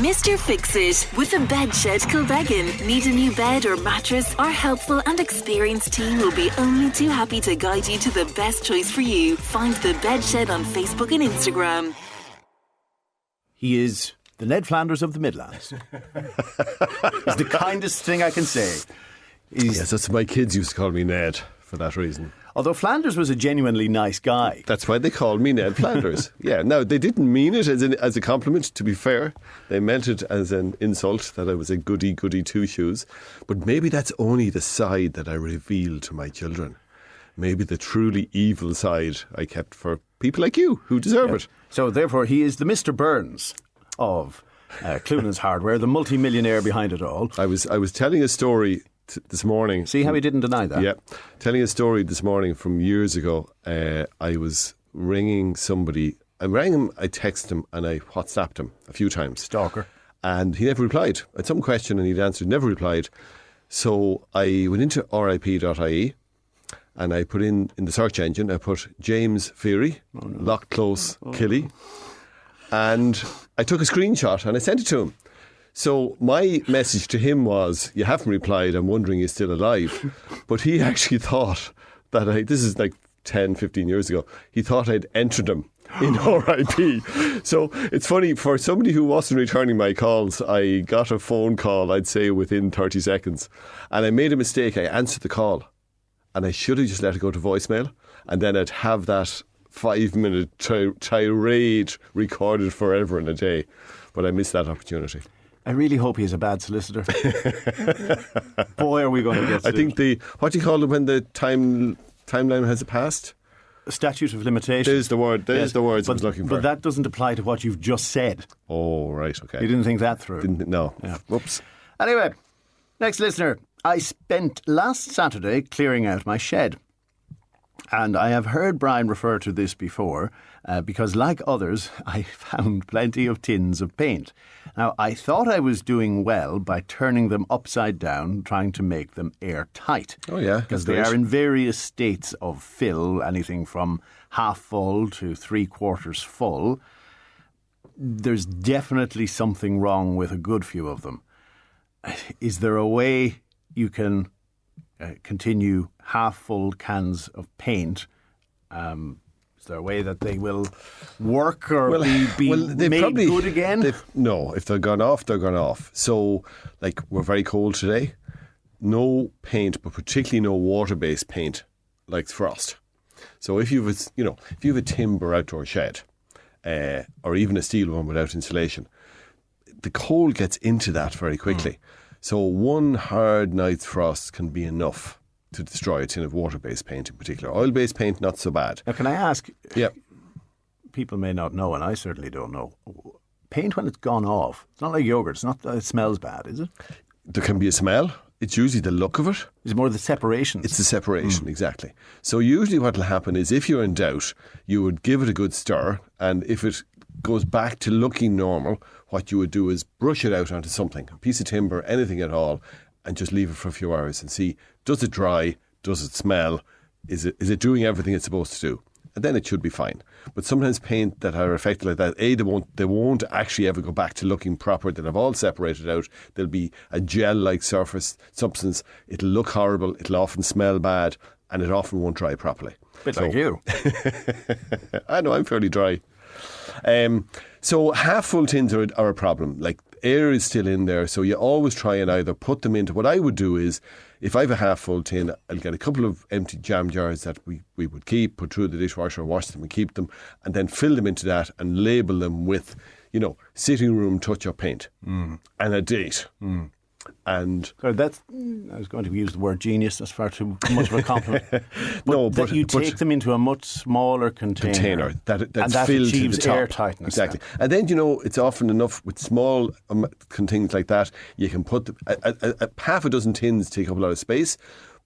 Mr. Fix-It with the Bed Shed Kilbeggan. Need a new bed or mattress? Our helpful and experienced team will be only too happy to guide you to the best choice for you. Find the Bed Shed on Facebook and Instagram. He is the Ned Flanders of the Midlands. It's the kindest thing I can say. Yes, that's my kids used to call me Ned for that reason. Although Flanders was a genuinely nice guy. That's why they called me Ned Flanders. Yeah, now they didn't mean it as a compliment, to be fair. They meant it as an insult, that I was a goody two-shoes. But maybe that's only the side that I reveal to my children. Maybe the truly evil side I kept for people like you who deserve it. So therefore he is the Mr. Burns of Cloonan's Hardware, the multi-millionaire behind it all. I was telling a story this morning. See how he didn't deny that? Yeah. Telling a story this morning from years ago. I was ringing somebody. I rang him, I texted him, and I WhatsApped him a few times. Stalker. And he never replied. I had some question and he'd answered, never replied. So I went into rip.ie and I put in the search engine, I put James Feary, locked close, Killy. And I took a screenshot and I sent it to him. So my message to him was, you haven't replied, I'm wondering you're still alive. But he actually thought that this is like 10, 15 years ago, he thought I'd entered him in RIP. So it's funny, for somebody who wasn't returning my calls, I got a phone call, I'd say within 30 seconds. And I made a mistake, I answered the call. And I should have just let it go to voicemail. And then I'd have that 5-minute tirade recorded forever in a day. But I missed that opportunity. I really hope he's a bad solicitor. Boy, are we going to get sued. I think what do you call it when the timeline has passed? Statute of limitations. There's the word. There's the words I was looking for. But that doesn't apply to what you've just said. Oh, right, okay. You didn't think that through? No. Yeah. Whoops. Anyway, next listener. I spent last Saturday clearing out my shed. And I have heard Brian refer to this before because, like others, I found plenty of tins of paint. Now, I thought I was doing well by turning them upside down, trying to make them airtight. Oh, yeah. Because they are in various states of fill, anything from half full to 3/4 full. There's definitely something wrong with a good few of them. Is there a way you can continue half-full cans of paint? Is there a way that they will work or be made good again? No, if they're gone off, they're gone off. So, like, we're very cold today. No paint, but particularly no water-based paint, like frost. So if you have a timber outdoor shed, or even a steel one without insulation, the cold gets into that very quickly. So one hard night's frost can be enough to destroy a tin of water-based paint in particular. Oil-based paint, not so bad. Now, can I ask? Yeah. People may not know, and I certainly don't know. Paint, when it's gone off, it's not like yogurt. It's not that it smells bad, is it? There can be a smell. It's usually the look of it. It's more the separation. It's the separation, exactly. So usually what will happen is, if you're in doubt, you would give it a good stir, and if it goes back to looking normal, what you would do is brush it out onto something, a piece of timber, anything at all, and just leave it for a few hours and see, does it dry, does it smell, is it doing everything it's supposed to do? And then it should be fine. But sometimes paint that are affected like that, they won't actually ever go back to looking proper. They'll have all separated out. There'll be a gel-like surface substance. It'll look horrible. It'll often smell bad, and it often won't dry properly. Bit like you. I know, I'm fairly dry. So half-full tins are a problem. Like, air is still in there, so you always try and either put them into... What I would do is, if I have a half-full tin, I'll get a couple of empty jam jars that we would keep, put through the dishwasher, wash them and keep them, and then fill them into that and label them with, sitting room touch-up paint and a date. And so I was going to use the word genius. That's far too much of a compliment. But you take them into a much smaller container that's that filled achieves to the top. airtightness. Exactly. And then, it's often enough with small things like that. You can put half a dozen tins take up a lot of space,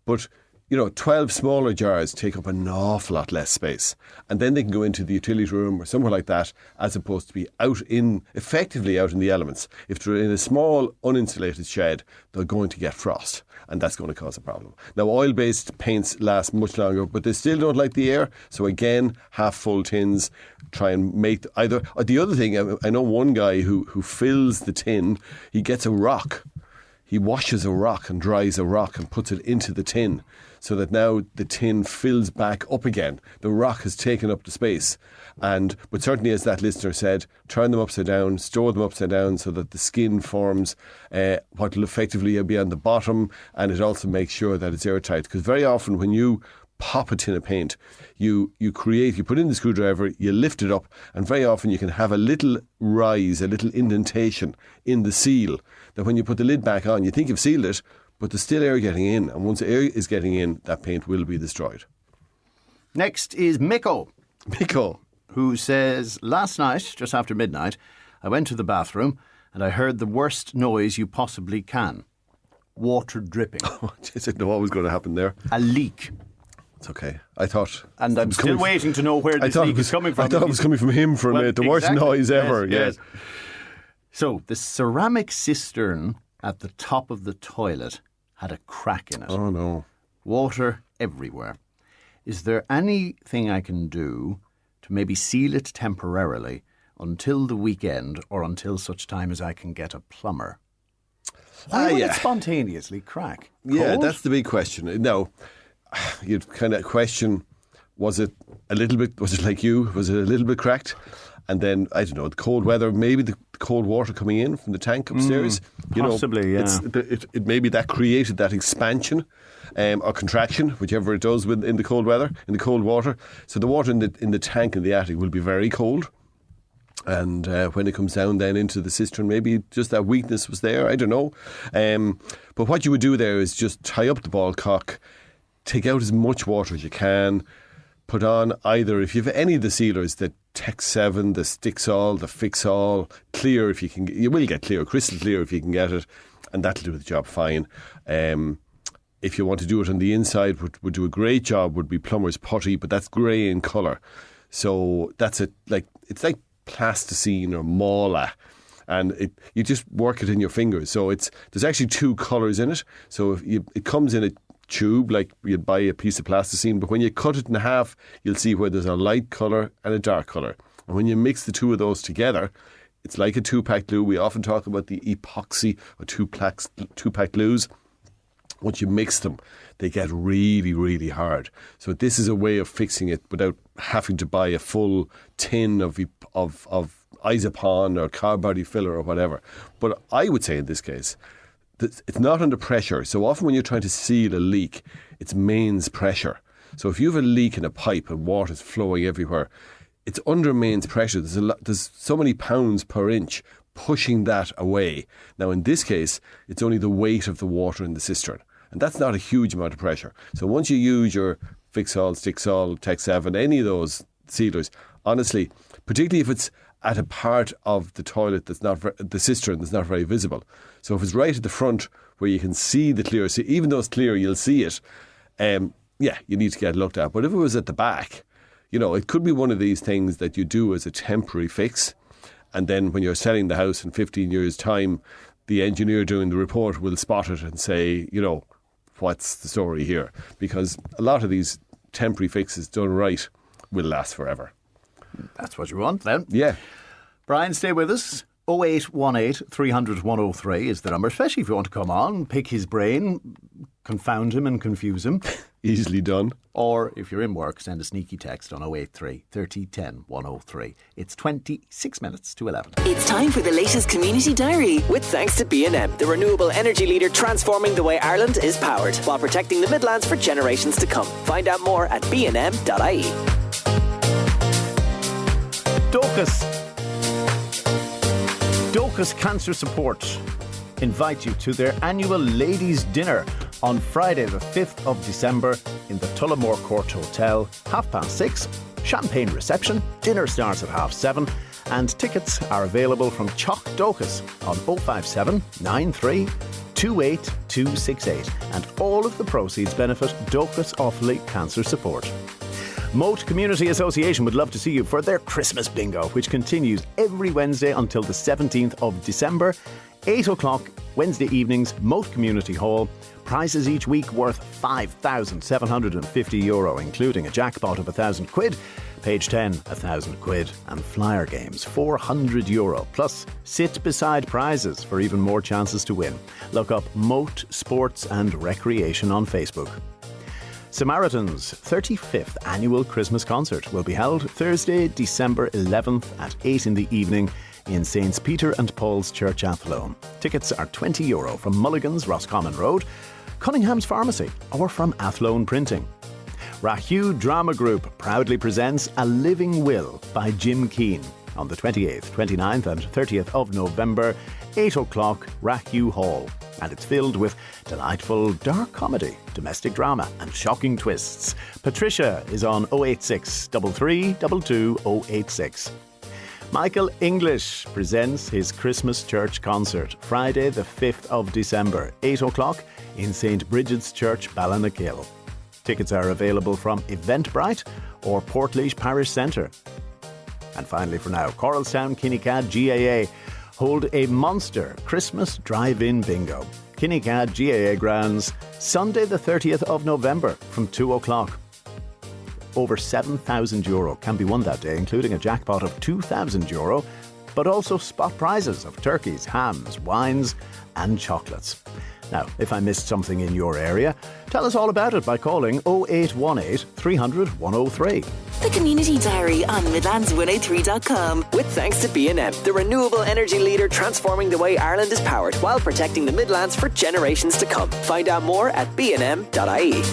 but 12 smaller jars take up an awful lot less space. And then they can go into the utility room or somewhere like that, as opposed to be effectively out in the elements. If they're in a small, uninsulated shed, they're going to get frost. And that's going to cause a problem. Now, oil-based paints last much longer, but they still don't like the air. So again, half-full tins, try and make either. The other thing, I know one guy who fills the tin, he gets a rock. He washes a rock and dries a rock and puts it into the tin, so that now the tin fills back up again. The rock has taken up the space. But certainly, as that listener said, turn them upside down, store them upside down so that the skin forms what will effectively be on the bottom, and it also makes sure that it's airtight. Because very often when you pop a tin of paint, you put in the screwdriver, you lift it up, and very often you can have a little rise, a little indentation in the seal, that when you put the lid back on, you think you've sealed it, but there's still air getting in, and once air is getting in, that paint will be destroyed. Next is Miko. Miko. Who says, last night, just after midnight, I went to the bathroom and I heard the worst noise you possibly can. Water dripping. Oh, I didn't know what was going to happen there. A leak. It's okay. I thought... And I'm still waiting to know where this leak is coming from. I thought it was coming from him for a minute. The worst noise ever. Yes. So, the ceramic cistern at the top of the toilet had a crack in it. Oh, no. Water everywhere. Is there anything I can do to maybe seal it temporarily until the weekend or until such time as I can get a plumber? Why would it spontaneously crack? Cold? Yeah, that's the big question. Now, you'd kind of question, was it like you? Was it a little bit cracked? And then, I don't know, the cold weather, maybe the cold water coming in from the tank upstairs. Possibly, yeah. It maybe that created that expansion or contraction, whichever it does in the cold weather, in the cold water. So the water in the tank in the attic will be very cold. And when it comes down then into the cistern, maybe just that weakness was there. I don't know. But what you would do there is just tie up the ball cock, take out as much water as you can, put on either, if you have any of the sealers, the Tech 7, the Stixol, the Fixol, clear if you can. You will get clear, crystal clear if you can get it, and that'll do the job fine. If you want to do it on the inside, would do a great job, would be plumber's putty, but that's grey in colour. So it's like plasticine or Mala, and you just work it in your fingers. So there's actually two colours in it. So it comes in a tube, like you'd buy a piece of plasticine, but when you cut it in half, you'll see where there's a light colour and a dark colour. And when you mix the two of those together, it's like a two-pack glue. We often talk about the epoxy or two-pack glues. Once you mix them, they get really, really hard. So this is a way of fixing it without having to buy a full tin of Isopon or car body filler or whatever. But I would say in this case, it's not under pressure. So often when you're trying to seal a leak, it's mains pressure. So if you have a leak in a pipe and water's flowing everywhere, it's under mains pressure. There's so many pounds per inch pushing that away. Now in this case, it's only the weight of the water in the cistern. And that's not a huge amount of pressure. So once you use your Fixol, Stixol, Tech 7, any of those sealers, honestly, particularly if it's at a part of the toilet the cistern that's not very visible. So if it's right at the front where you can see the clear, so even though it's clear, you'll see it. You need to get looked at. But if it was at the back, it could be one of these things that you do as a temporary fix. And then when you're selling the house in 15 years' time, the engineer doing the report will spot it and say, what's the story here? Because a lot of these temporary fixes done right will last forever. That's what you want then. Yeah. Brian, stay with us. 0818 300 103 is the number, especially if you want to come on, pick his brain, confound him and confuse him. Easily done. Or if you're in work, send a sneaky text on 083 30 10 103. It's 26 minutes to 11. It's time for the latest community diary. With thanks to B&M, the renewable energy leader transforming the way Ireland is powered while protecting the Midlands for generations to come. Find out more at bnm.ie. Docus Cancer Support invite you to their annual ladies' dinner on Friday the 5th of December in the Tullamore Court Hotel, 6:30, champagne reception, dinner starts at 7:30, and tickets are available from Choc Docus on 057 93 28268, and all of the proceeds benefit Docus Offaly Cancer Support. Moat Community Association would love to see you for their Christmas Bingo, which continues every Wednesday until the 17th of December. 8 o'clock Wednesday evenings, Moat Community Hall. Prizes each week worth €5,750, including a jackpot of £1,000. Page 10, £1,000, and flyer games, €400, plus sit beside prizes for even more chances to win. Look up Moat Sports and Recreation on Facebook. Samaritan's 35th annual Christmas concert will be held Thursday, December 11th at 8 in the evening in St. Peter and Paul's Church, Athlone. Tickets are €20 from Mulligan's, Roscommon Road, Cunningham's Pharmacy, or from Athlone Printing. Rahew Drama Group proudly presents A Living Will by Jim Keane on the 28th, 29th and 30th of November, 8 o'clock, Rahew Hall. And it's filled with delightful dark comedy, domestic drama and shocking twists. Patricia is on 086 3322 086. Michael English presents his Christmas church concert Friday the 5th of December, 8 o'clock in St. Bridget's Church, Ballinackill. Tickets are available from Eventbrite or Portlaoise Parish Centre. And finally for now, Coralstown Kinnegad GAA hold a monster Christmas drive-in bingo. Kinnegad GAA grounds Sunday the 30th of November from 2 o'clock. Over €7,000 can be won that day, including a jackpot of €2,000, but also spot prizes of turkeys, hams, wines and chocolates. Now, if I missed something in your area, tell us all about it by calling 0818 300 103. The Community Diary on Midlands103.com. With thanks to B&M, the renewable energy leader transforming the way Ireland is powered while protecting the Midlands for generations to come. Find out more at bnm.ie.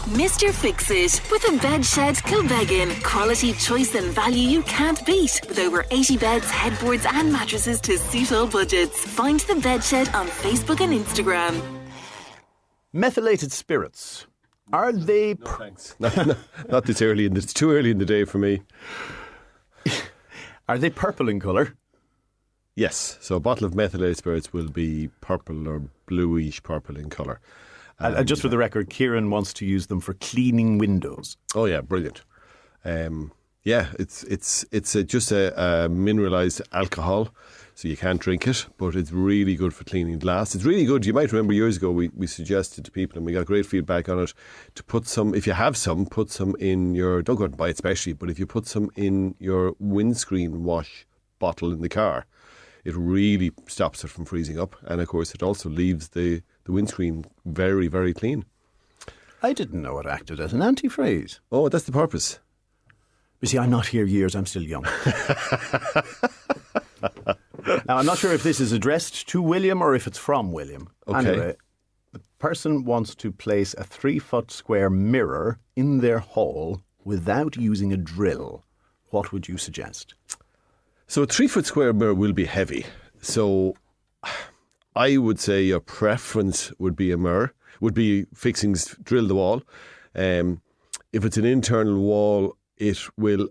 Mr. Fix-It with a Bedshed Kilbeggan. Quality, choice and value you can't beat. With over 80 beds, headboards and mattresses to suit all budgets. Find the Bedshed on Facebook and Instagram. Methylated spirits. Are they... No thanks. Not this early. It's too early in the day for me. Are they purple in colour? Yes. So a bottle of methylated spirits will be purple or bluish purple in colour. Just for the record, Kieran wants to use them for cleaning windows. Oh yeah, brilliant. It's just a mineralised alcohol, so you can't drink it, but it's really good for cleaning glass. It's really good. You might remember years ago we suggested to people, and we got great feedback on it, to put some, if you have some, put some in your, don't go out and buy it specially, but if you put some in your windscreen wash bottle in the car, it really stops it from freezing up. And of course, it also leaves the windscreen very, very clean. I didn't know it acted as an antifreeze. Oh, that's the purpose. You see, I'm not here years, I'm still young. Now, I'm not sure if this is addressed to William or if it's from William. Okay. Anyway, the person wants to place a 3-foot square mirror in their hall without using a drill. What would you suggest? So a 3-foot square mirror will be heavy. So I would say your preference would be a mirror, would be fixings, drill the wall. If it's an internal wall, it will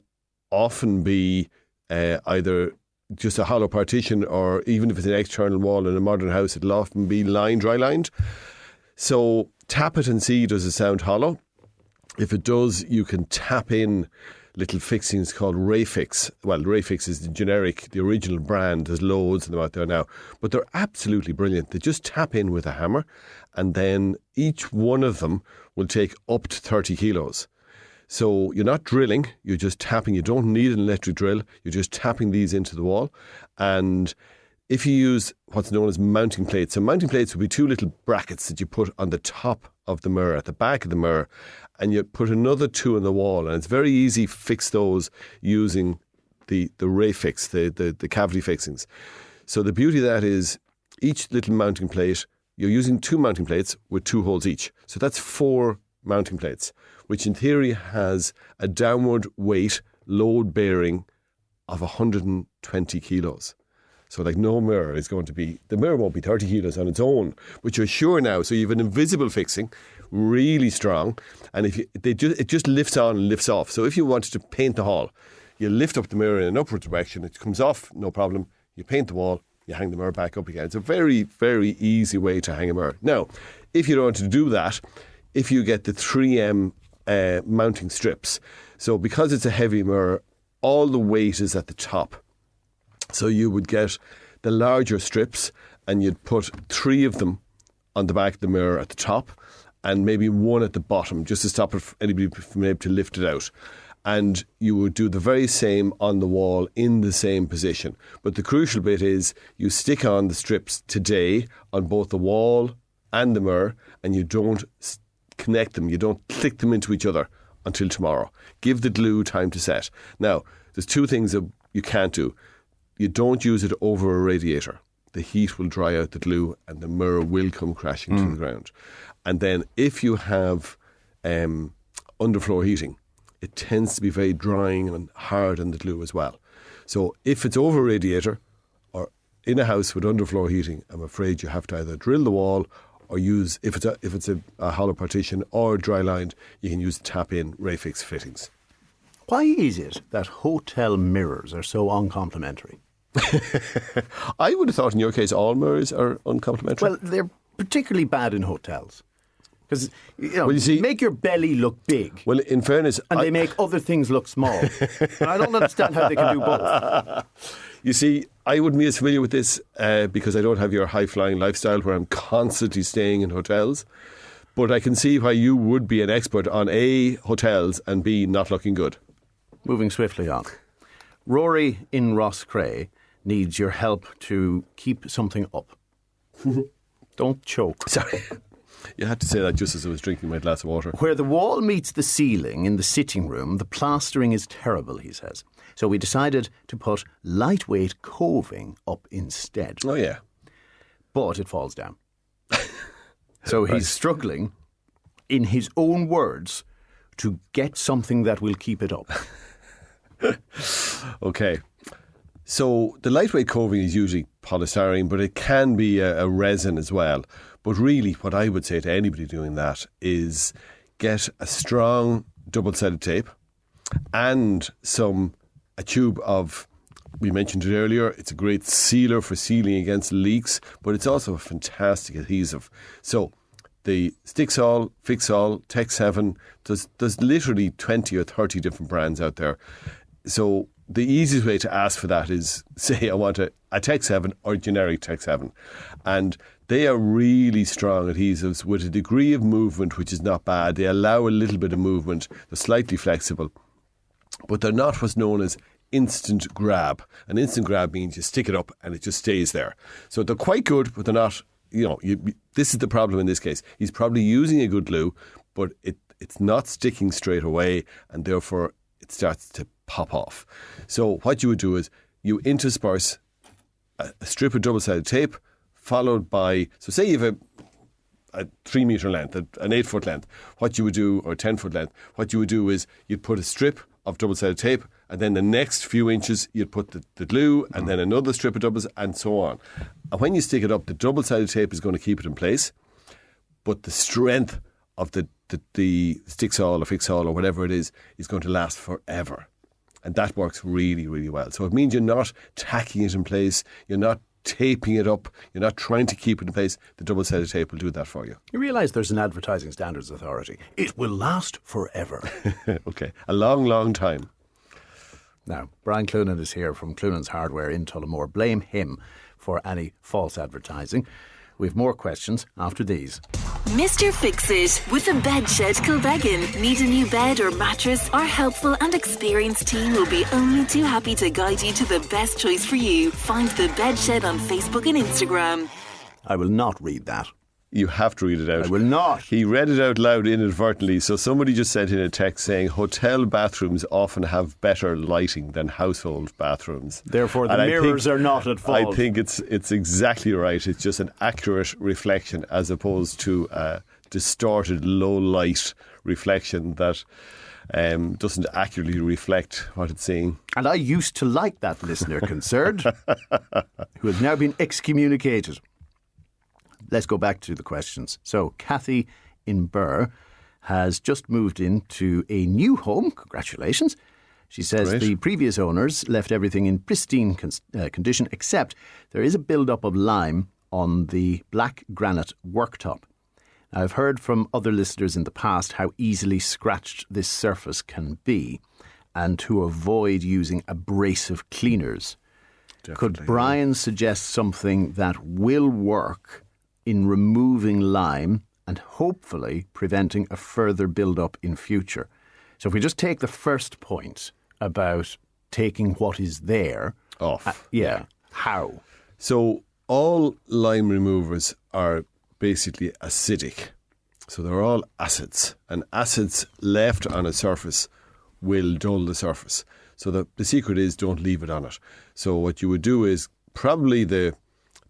often be either just a hollow partition, or even if it's an external wall in a modern house, it'll often be dry lined. So tap it and see, does it sound hollow? If it does, you can tap in little fixings called Rayfix. Well, Rayfix is the generic, the original brand. There's loads of them out there now. But they're absolutely brilliant. They just tap in with a hammer, and then each one of them will take up to 30 kilos. So you're not drilling, you're just tapping. You don't need an electric drill. You're just tapping these into the wall. And if you use what's known as mounting plates, so mounting plates would be 2 little brackets that you put on the top of the mirror, at the back of the mirror, and you put another 2 on the wall. And it's very easy to fix those using the Rayfix, the cavity fixings. So the beauty of that is each little mounting plate, you're using 2 mounting plates with 2 holes each. So that's 4 mounting plates, which in theory has a downward weight load bearing of 120 kilos. So like no mirror is going to be, the mirror won't be 30 kilos on its own, but you're sure now. So you have an invisible fixing, really strong, and it just lifts on and lifts off. So if you wanted to paint the hall, you lift up the mirror in an upward direction, it comes off, no problem. You paint the wall, You hang the mirror back up again. It's a very, very easy way to hang a mirror. Now, if you don't want to do that, if you get the 3M mounting strips, so because it's a heavy mirror, all the weight is at the top. So you would get the larger strips and you'd put 3 of them on the back of the mirror at the top and maybe 1 at the bottom just to stop anybody from able to lift it out. And you would do the very same on the wall in the same position. But the crucial bit is you stick on the strips today on both the wall and the mirror, and you don't connect them, you don't click them into each other until tomorrow. Give the glue time to set. Now, there's 2 things that you can't do. You don't use it over a radiator. The heat will dry out the glue and the mirror will come crashing to the ground. And then if you have underfloor heating, it tends to be very drying and hard on the glue as well. So if it's over a radiator or in a house with underfloor heating, I'm afraid you have to either drill the wall or use, if it's a hollow partition or dry lined, you can use tap-in Rayfix fittings. Why is it that hotel mirrors are so uncomplimentary? I would have thought in your case all mirrors are uncomplimentary. Well, they're particularly bad in hotels. Because, Well, you see- make your belly look big. Well, in fairness... And they make other things look small. And I don't understand how they can do both. You see, I wouldn't be as familiar with this because I don't have your high-flying lifestyle where I'm constantly staying in hotels. But I can see why you would be an expert on A, hotels, and B, not looking good. Moving swiftly on. Rory in Rosscray needs your help to keep something up. Don't choke. Sorry. You had to say that just as I was drinking my glass of water. Where the wall meets the ceiling in the sitting room, the plastering is terrible, he says. So we decided to put lightweight coving up instead. Oh, yeah. But it falls down. So he's struggling, in his own words, to get something that will keep it up. Okay. So the lightweight coving is usually polystyrene, but it can be a resin as well. But really, what I would say to anybody doing that is get a strong double-sided tape and a tube of, we mentioned it earlier, it's a great sealer for sealing against leaks, but it's also a fantastic adhesive. So the Sticksol, Fixol, Tech 7, there's literally 20 or 30 different brands out there. So the easiest way to ask for that is, say, I want a Tech 7 or generic Tech 7. And they are really strong adhesives with a degree of movement which is not bad. They allow a little bit of movement. They're slightly flexible. But they're not what's known as instant grab. An instant grab means you stick it up and it just stays there. So they're quite good, but they're not, this is the problem in this case. He's probably using a good glue, but it's not sticking straight away and therefore it starts to pop off. So what you would do is you intersperse a strip of double-sided tape followed by, so say you have a 3 metre length, an 8 foot length, what you would do, or 10 foot length, what you would do is you'd put a strip of double-sided tape and then the next few inches you'd put the glue and then another strip of doubles and so on. And when you stick it up, the double-sided tape is going to keep it in place, but the strength of the Sticksol or Fixol or whatever it is going to last forever. And that works really, really well. So it means you're not tacking it in place, you're not taping it up, you're not trying to keep it in place. The double-sided tape will do that for you. You realise there's an Advertising Standards Authority. It will last forever. Okay, a long, long time. Now, Brian Cloonan is here from Cloonan's Hardware in Tullamore. Blame him for any false advertising. We have more questions after these. Mr. Fix-It with a Bed Shed Kilbeggan. Need a new bed or mattress? Our helpful and experienced team will be only too happy to guide you to the best choice for you. Find the Bed Shed on Facebook and Instagram. I will not read that. You have to read it out. I will not. He read it out loud inadvertently. So somebody just sent in a text saying hotel bathrooms often have better lighting than household bathrooms. Therefore, the mirrors are not at fault. I think it's exactly right. It's just an accurate reflection as opposed to a distorted low light reflection that doesn't accurately reflect what it's seeing. And I used to like that listener concerned, who has now been excommunicated. Let's go back to the questions. So, Kathy in Burr has just moved into a new home. Congratulations. She says Great. the previous owners left everything in pristine condition, except there is a build-up of lime on the black granite worktop. Now, I've heard from other listeners in the past how easily scratched this surface can be, and to avoid using abrasive cleaners. Could Brian suggest something that will work in removing lime and hopefully preventing a further build-up in future? So if we just take the first point about taking what is there off. How? So all lime removers are basically acidic. So they're all acids, and acids left on a surface will dull the surface. So the secret is don't leave it on it. So what you would do is probably the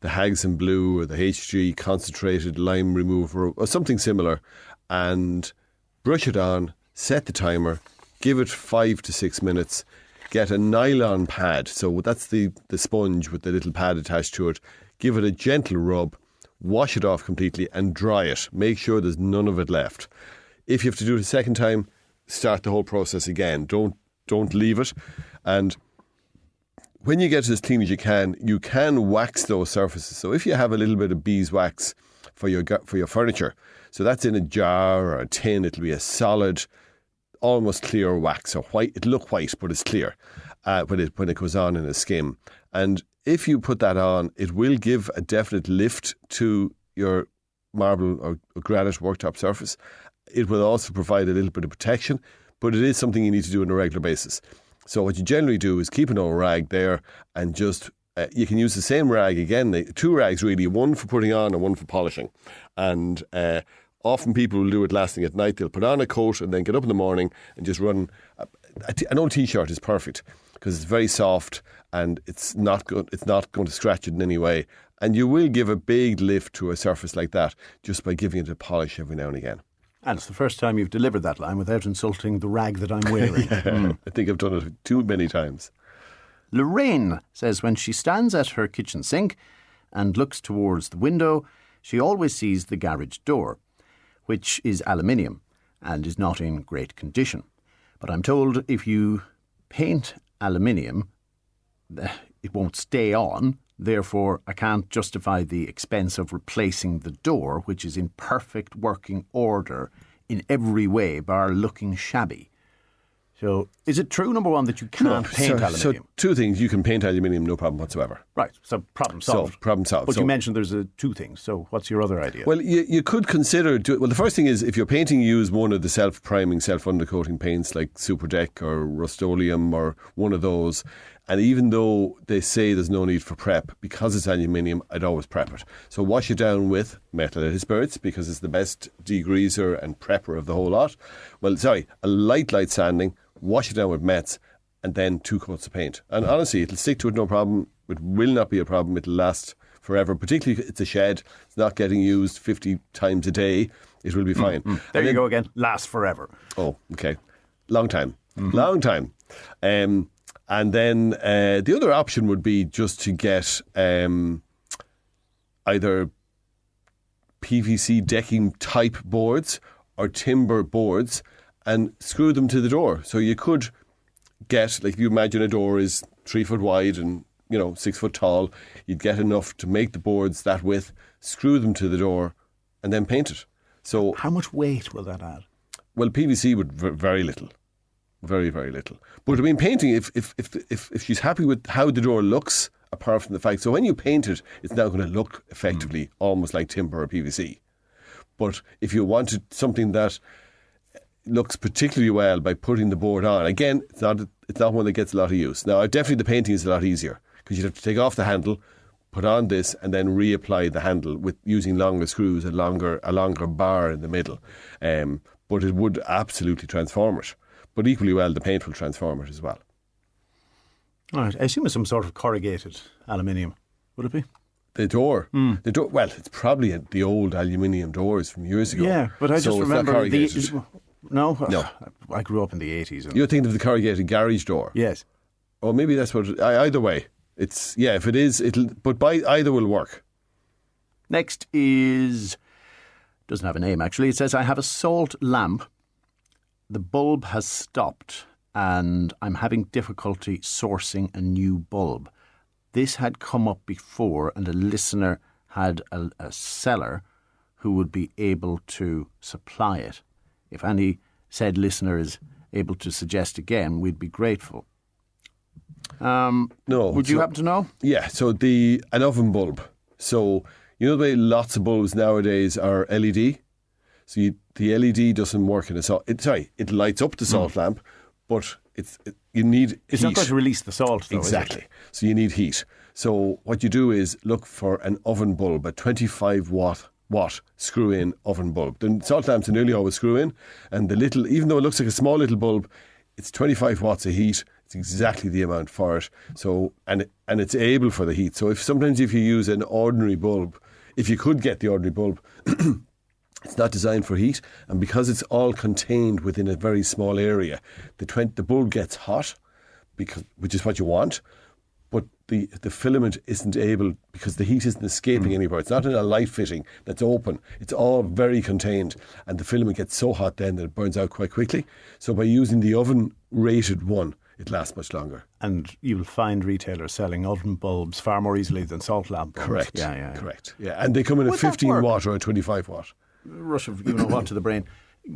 Hags and Blue or the HG concentrated lime remover or something similar, and brush it on, set the timer, give it 5 to 6 minutes, get a nylon pad. So that's the sponge with the little pad attached to it. Give it a gentle rub, wash it off completely and dry it. Make sure there's none of it left. If you have to do it a second time, start the whole process again. Don't leave it. And when you get it as clean as you can wax those surfaces. So if you have a little bit of beeswax for your furniture, so that's in a jar or a tin, it'll be a solid, almost clear wax. So white, it'll look white, but it's clear when it goes on in a skim. And if you put that on, it will give a definite lift to your marble or granite worktop surface. It will also provide a little bit of protection, but it is something you need to do on a regular basis. So what you generally do is keep an old rag there and just, you can use the same rag again, 2 rags really, one for putting on and one for polishing. And often people will do it last thing at night. They'll put on a coat and then get up in the morning and just run. An old T-shirt is perfect because it's very soft and it's not going to scratch it in any way. And you will give a big lift to a surface like that just by giving it a polish every now and again. And it's the first time you've delivered that line without insulting the rag that I'm wearing. I think I've done it too many times. Lorraine says when she stands at her kitchen sink and looks towards the window, she always sees the garage door, which is aluminium and is not in great condition. But I'm told if you paint aluminium, it won't stay on. Therefore, I can't justify the expense of replacing the door, which is in perfect working order in every way, bar looking shabby. So, is it true, number one, that you can't paint aluminium? So, 2 things. You can paint aluminium, no problem whatsoever. Right, so problem solved. But you mentioned there's 2 things, so what's your other idea? Well, you could consider... the first thing is, if you're painting, use one of the self-priming, self-undercoating paints like Superdeck or Rust-Oleum or one of those. And even though they say there's no need for prep, because it's aluminium, I'd always prep it. So wash it down with methylated spirits because it's the best degreaser and prepper of the whole lot. A light sanding, wash it down with mets, and then 2 coats of paint. And honestly, it'll stick to it, no problem. It will not be a problem. It'll last forever. Particularly if it's a shed, it's not getting used 50 times a day. It will be fine. There you go again. Last forever. Oh, okay. Long time. Long time. And then the other option would be just to get either PVC decking type boards or timber boards and screw them to the door. So you could get, like if you imagine a door is 3 foot wide and 6 foot tall, you'd get enough to make the boards that width, screw them to the door and then paint it. So how much weight will that add? Well, PVC would very little. Very, very little. But I mean, painting, if she's happy with how the door looks, apart from the fact, so when you paint it, it's now going to look effectively almost like timber or PVC. But if you wanted something that looks particularly well by putting the board on, again, it's not one that gets a lot of use. Now, definitely the painting is a lot easier because you'd have to take off the handle, put on this, and then reapply the handle with using longer screws, a longer bar in the middle. But it would absolutely transform it. But equally well, the paint will transform it as well. All right. I assume it's some sort of corrugated aluminium. Would it be? The door. The door. Well, it's probably the old aluminium doors from years ago. Yeah, but I just remember No? No. I grew up in the 80s. You're thinking of the corrugated garage door? Yes. Or maybe that's what... Either way. If it is, it'll... But either will work. Next is... Doesn't have a name, actually. It says, I have a salt lamp. The bulb has stopped and I'm having difficulty sourcing a new bulb. This had come up before, and a listener had a seller who would be able to supply it. If any said listener is able to suggest again, we'd be grateful. No. Would you happen to know? Yeah, so an oven bulb. So, you know the way lots of bulbs nowadays are LED? So the LED doesn't work in a salt... it lights up the salt lamp, but you need heat. It's not going to release the salt, though, Exactly. Is it? So you need heat. So what you do is look for an oven bulb, a 25 watt screw-in oven bulb. The salt lamps are nearly always screw-in, and even though it looks like a small little bulb, it's 25 watts of heat. It's exactly the amount for it. So and it's able for the heat. So sometimes if you use an ordinary bulb, if you could get the ordinary bulb, it's not designed for heat, and because it's all contained within a very small area, the bulb gets hot, which is what you want, but the filament isn't able, because the heat isn't escaping anywhere. It's not in a light fitting that's open. It's all very contained, and the filament gets so hot then that it burns out quite quickly. So by using the oven rated one, it lasts much longer. And you'll find retailers selling oven bulbs far more easily than salt lamp bulbs. Correct. Yeah. Correct. Yeah, and they come in a 15 watt or a 25 watt. Rush of what to the brain.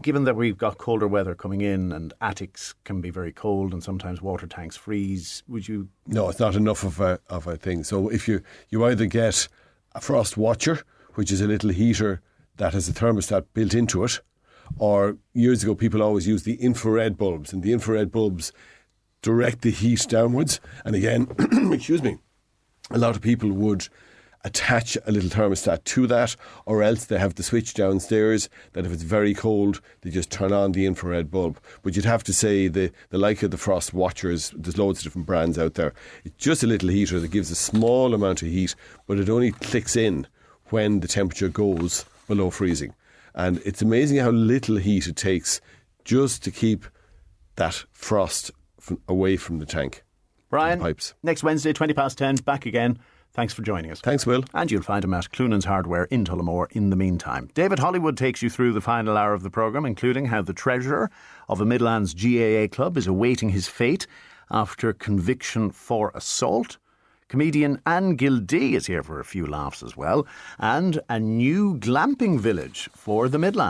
Given that we've got colder weather coming in and attics can be very cold and sometimes water tanks freeze, would you... No, it's not enough of a thing. So if you either get a frost watcher, which is a little heater that has a thermostat built into it, or years ago people always used the infrared bulbs, and the infrared bulbs direct the heat downwards. And again, excuse me, a lot of people would attach a little thermostat to that, or else they have the switch downstairs that if it's very cold, they just turn on the infrared bulb. But you'd have to say the like of the frost watchers, there's loads of different brands out there. It's just a little heater that gives a small amount of heat, but it only clicks in when the temperature goes below freezing. And it's amazing how little heat it takes just to keep that frost away from the tank. Brian, pipes. Next Wednesday, 10:20, back again. Thanks for joining us. Thanks, Will. And you'll find him at Cloonan's Hardware in Tullamore in the meantime. David Hollywood takes you through the final hour of the programme, including how the treasurer of a Midlands GAA club is awaiting his fate after conviction for assault. Comedian Anne Gildea is here for a few laughs as well. And a new glamping village for the Midlands.